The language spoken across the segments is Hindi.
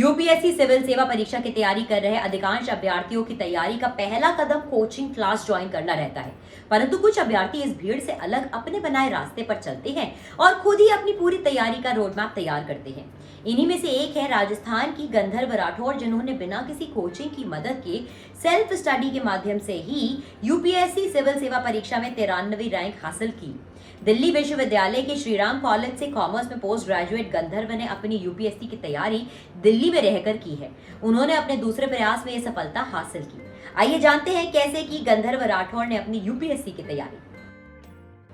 यूपीएससी सिविल सेवा परीक्षा की तैयारी कर रहे अधिकांश अभ्यर्थियों की तैयारी का पहला कदम कोचिंग क्लास ज्वाइन करना रहता है, परंतु कुछ अभ्यर्थी इस भीड़ से अलग अपने बनाए रास्ते पर चलते हैं और खुद ही अपनी पूरी तैयारी का रोड मैप तैयार करते हैं। इन्हीं में से एक है राजस्थान की गंधर्व राठौर, जिन्होंने बिना किसी कोचिंग की मदद के सेल्फ स्टडी के माध्यम से ही यूपीएससी सिविल सेवा परीक्षा में 93वीं रैंक हासिल की। दिल्ली विश्वविद्यालय के श्रीराम कॉलेज से कॉमर्स में पोस्ट ग्रेजुएट गंधर्व ने अपनी यूपीएससी की तैयारी दिल्ली में रहकर की है। उन्होंने अपने दूसरे प्रयास में यह सफलता हासिल की। आइए जानते हैं कैसे की गंधर्व राठौर ने अपनी यूपीएससी की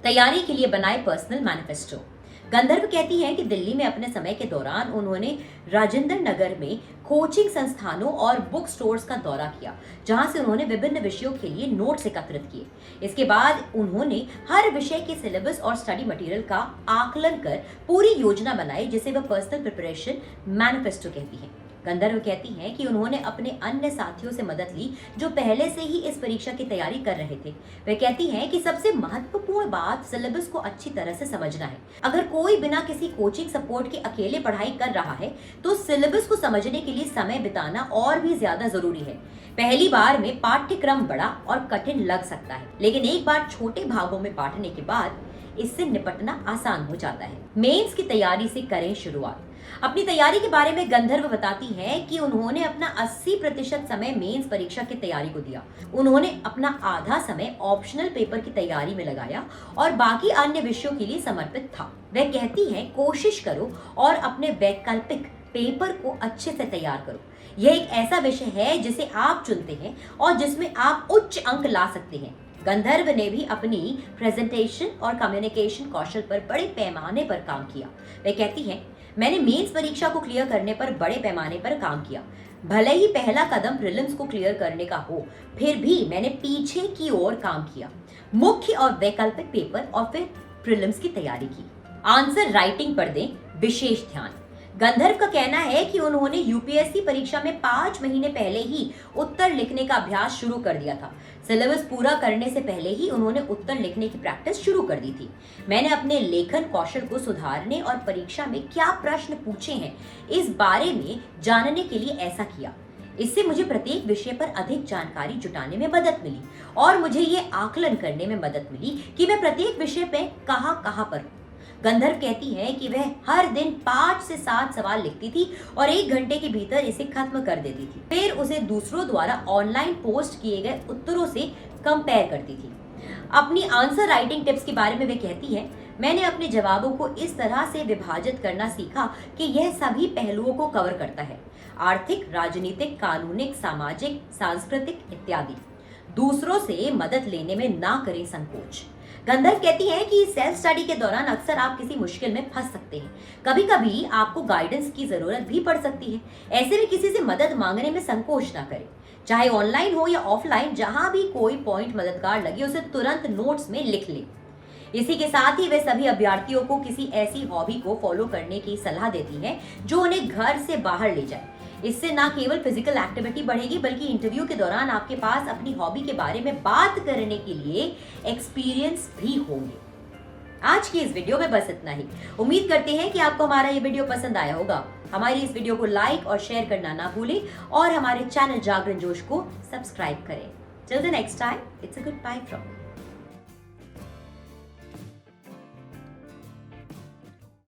तैयारी के लिए बनाए पर्सनल मैनिफेस्टो। गंधर्व कहती हैं कि दिल्ली में अपने समय के दौरान उन्होंने राजेंद्र नगर में कोचिंग संस्थानों और बुक स्टोर्स का दौरा किया, जहां से उन्होंने विभिन्न विषयों के लिए नोट्स एकत्रित किए। इसके बाद उन्होंने हर विषय के सिलेबस और स्टडी मटेरियल का आकलन कर पूरी योजना बनाई, जिसे वह पर्सनल प्रिपरेशन मैनिफेस्टो कहती है। गंधर्व कहती हैं कि उन्होंने अपने अन्य साथियों से मदद ली जो पहले से ही इस परीक्षा की तैयारी कर रहे थे। वे कहती हैं कि सबसे महत्वपूर्ण बात सिलेबस को अच्छी तरह से समझना है। अगर कोई बिना किसी कोचिंग सपोर्ट के अकेले पढ़ाई कर रहा है तो सिलेबस को समझने के लिए समय बिताना और भी ज्यादा जरूरी है। पहली बार में पाठ्यक्रम बड़ा और कठिन लग सकता है, लेकिन एक बार छोटे भागों में बांटने के बाद इससे निपटना आसान हो जाता है। मेंस की तैयारी से करें शुरुआत। अपनी तैयारी के बारे में गंधर्व बताती हैं कि उन्होंने अपना 80% समय मेंस परीक्षा की तैयारी को दिया। उन्होंने अपना आधा समय ऑप्शनल पेपर की तैयारी में लगाया और बाकी अन्य विषयों के लिए समर्पित था। वह कहती हैं, कोशिश करो और अपने वैकल्पिक पेपर को अच्छे से तैयार करो। यह एक ऐसा विषय है जिसे आप चुनते हैं और जिसमें आप उच्च अंक ला सकते हैं। गंधर्व ने भी अपनी प्रेजेंटेशन और कम्युनिकेशन कौशल पर बड़े पैमाने पर काम किया। वह कहती हैं, मैंने मेंस परीक्षा को क्लियर करने पर बड़े पैमाने पर काम किया। भले ही पहला कदम प्रीलिम्स को क्लियर करने का हो, फिर भी मैंने पीछे की ओर काम किया, मुख्य और वैकल्पिक पेपर और फिर प्रीलिम्स की तैयारी की। आंसर राइटिंग पर दें विशेष ध्यान। गंधर्व का कहना है कि उन्होंने यूपीएससी परीक्षा में 5 महीने पहले ही उत्तर लिखने का अभ्यास शुरू कर दिया था। सिलेबस पूरा करने से पहले ही उन्होंने उत्तर लिखने की प्रैक्टिस शुरू कर दी थी। मैंने अपने लेखन कौशल को सुधारने और परीक्षा में क्या प्रश्न पूछे हैं इस बारे में जानने के लिए ऐसा किया। इससे मुझे प्रत्येक विषय पर अधिक जानकारी जुटाने में मदद मिली और मुझे ये आकलन करने में मदद मिली कि मैं प्रत्येक विषय पे कहाँ पर हूँ। गंधर्व कहती है कि वह हर दिन 5 से 7 सवाल लिखती थी और 1 घंटे के भीतर इसे खत्म कर देती थी। फिर उसे दूसरों द्वारा ऑनलाइन पोस्ट किए गए उत्तरों से कंपेयर करती थी। अपनी आंसर राइटिंग टिप्स के बारे में वे कहती है, मैंने अपने जवाबों को इस तरह से विभाजित करना सीखा कि यह सभी पहलुओं को कवर करता है, आर्थिक, राजनीतिक, कानूनिक, सामाजिक, सांस्कृतिक इत्यादि। दूसरों से मदद लेने में ना करें संकोच। गंधर्व कहती है कि सेल्फ स्टडी के दौरान अक्सर आप किसी मुश्किल में फंस सकते हैं। कभी कभी आपको गाइडेंस की जरूरत भी पड़ सकती है। ऐसे में किसी से मदद मांगने में संकोच ना करें, चाहे ऑनलाइन हो या ऑफलाइन। जहां भी कोई पॉइंट मददगार लगे उसे तुरंत नोट्स में लिख लें। इसी के साथ ही वे सभी अभ्यर्थियों को किसी ऐसी हॉबी को फॉलो करने की सलाह देती है जो उन्हें घर से बाहर ले जाए। इससे ना केवल फिजिकल एक्टिविटी बढ़ेगी, बल्कि इंटरव्यू के दौरान आपके पास अपनी हॉबी के बारे में बात करने के लिए एक्सपीरियंस भी होंगे। आज की इस वीडियो में बस इतना ही। उम्मीद करते हैं कि आपको हमारा ये वीडियो पसंद आया होगा। हमारी इस वीडियो को लाइक और शेयर करना ना भूलें और हमारे चैनल जागरण जोश को सब्सक्राइब करें। Till the next time, it's a good bye from